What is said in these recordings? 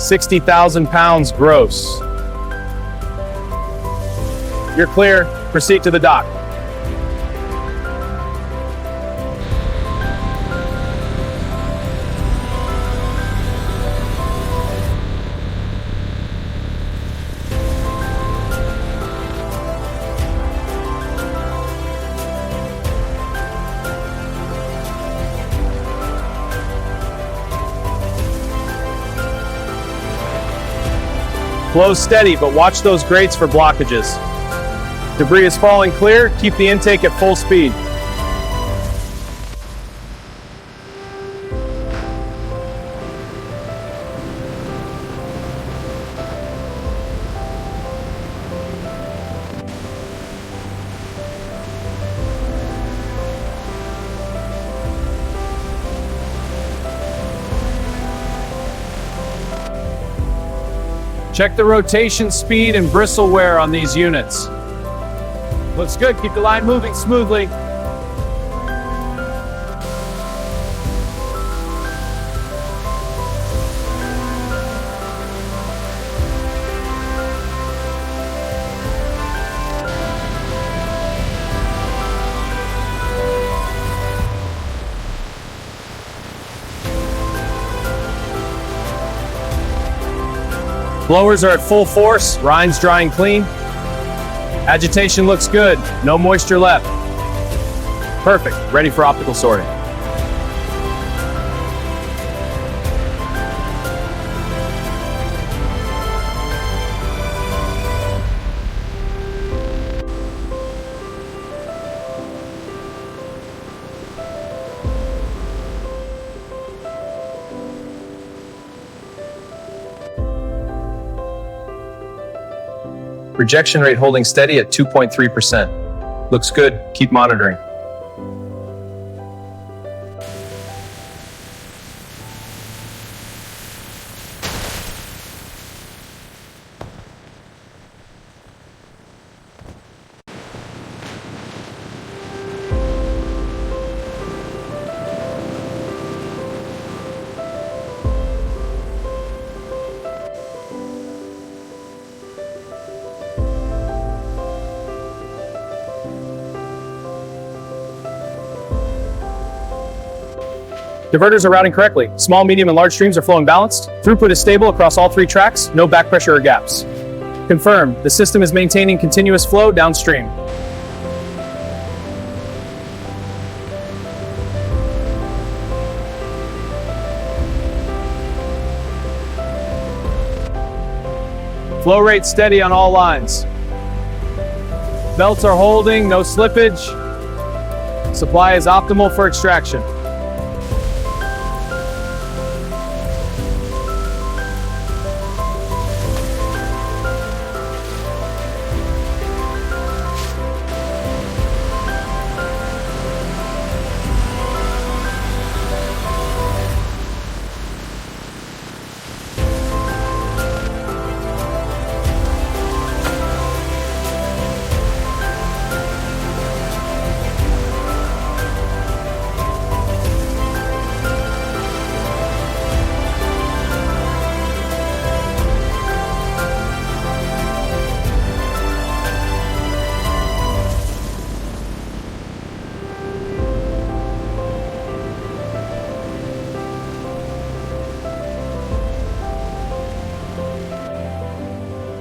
60,000 pounds gross. You're clear. Proceed to the dock. Flow steady, but watch those grates for blockages. Debris is falling clear. Keep the intake at full speed. Check the rotation speed and bristle wear on these units. Looks good. Keep the line moving smoothly. Blowers are at full force, rine's drying clean. Agitation looks good, no moisture left. Perfect, ready for optical sorting. Rejection rate holding steady at 2.3%. Looks good, keep monitoring. Diverters are routing correctly. Small, medium, and large streams are flowing balanced. Throughput is stable across all 3 tracks, no back pressure or gaps. Confirmed, the system is maintaining continuous flow downstream. Flow rate steady on all lines. Belts are holding, no slippage. Supply is optimal for extraction.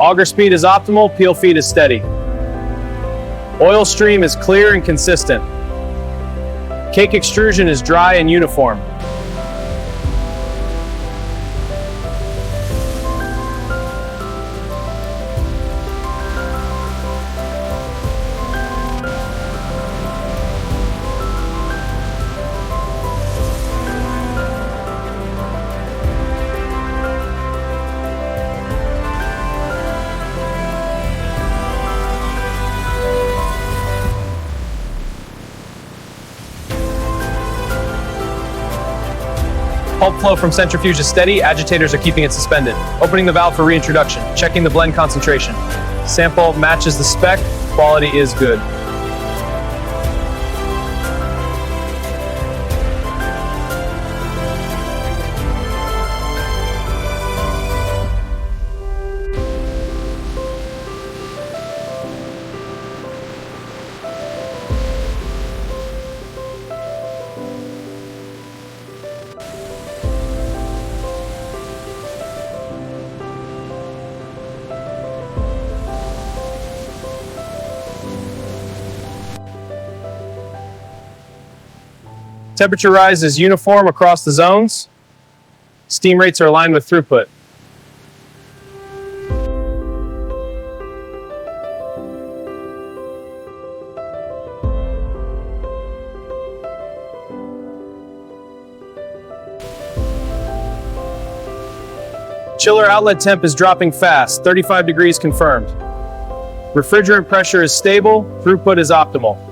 Auger speed is optimal, peel feed is steady. Oil stream is clear and consistent. Cake extrusion is dry and uniform. Pulp flow from centrifuge is steady, agitators are keeping it suspended. Opening the valve for reintroduction, checking the blend concentration. Sample matches the spec, quality is good. Temperature rise is uniform across the zones. Steam rates are aligned with throughput. Chiller outlet temp is dropping fast, 35 degrees confirmed. Refrigerant pressure is stable, throughput is optimal.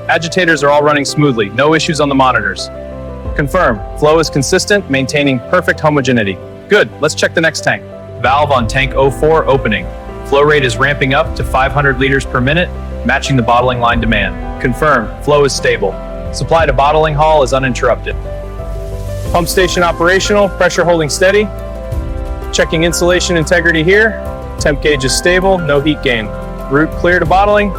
Agitators are all running smoothly, no issues on the monitors. Confirm, flow is consistent, maintaining perfect homogeneity. Good, let's check the next tank. Valve on tank 04 opening. Flow rate is ramping up to 500 liters per minute, matching the bottling line demand. Confirm, flow is stable. Supply to bottling hall is uninterrupted. Pump station operational, pressure holding steady. Checking insulation integrity here. Temp gauge is stable, no heat gain. Route clear to bottling.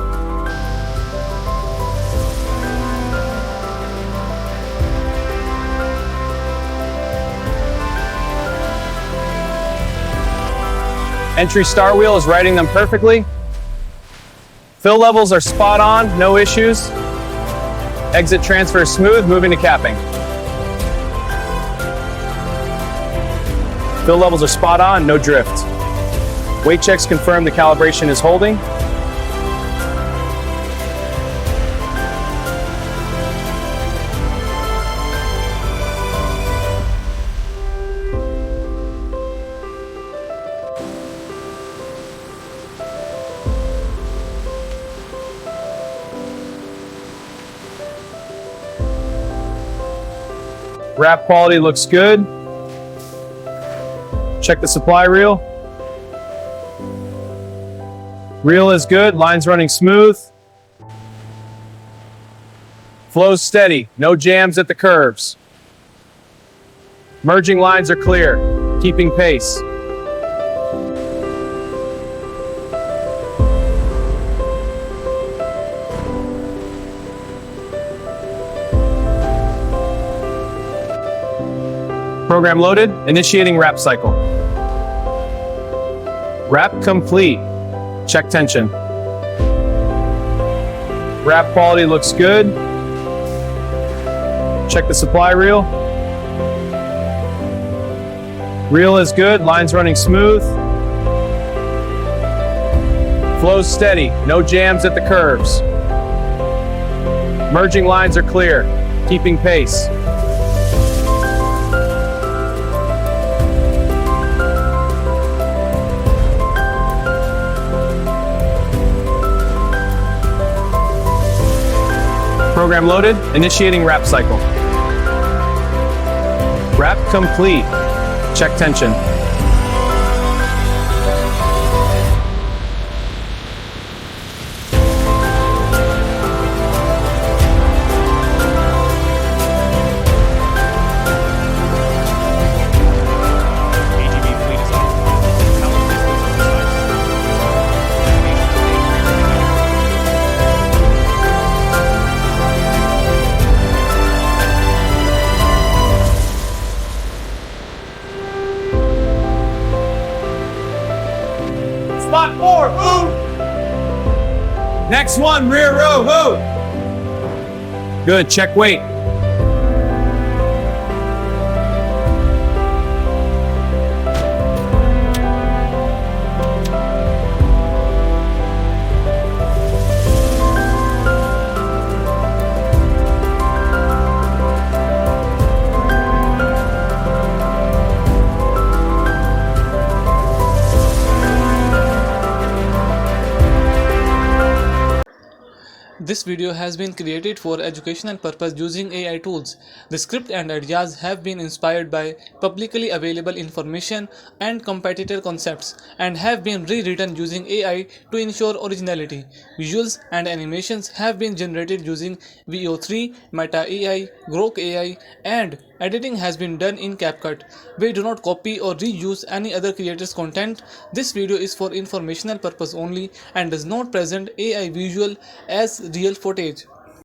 Entry star wheel is riding them perfectly. Fill levels are spot on, no issues. Exit transfer is smooth, moving to capping. Fill levels are spot on, no drift. Weight checks confirm the calibration is holding. Wrap quality looks good. Check the supply reel. Reel is good, lines running smooth. Flow's steady, no jams at the curves. Merging lines are clear, keeping pace. Program loaded, initiating wrap cycle. Wrap complete. Check tension. Wrap quality looks good. Check the supply reel. Reel is good, lines running smooth. Flow's steady, no jams at the curves. Merging lines are clear, keeping pace. Program loaded, initiating wrap cycle. Wrap complete. Check tension. Spot 4, move! Next one, rear row, move! Good, check weight. This video has been created for educational purpose using AI tools. The script and ideas have been inspired by publicly available information and competitor concepts and have been rewritten using AI to ensure originality. Visuals and animations have been generated using VO3, Meta AI, Grok AI, and editing has been done in CapCut. We do not copy or reuse any other creator's content. This video is for informational purpose only and does not present AI visual as real footage.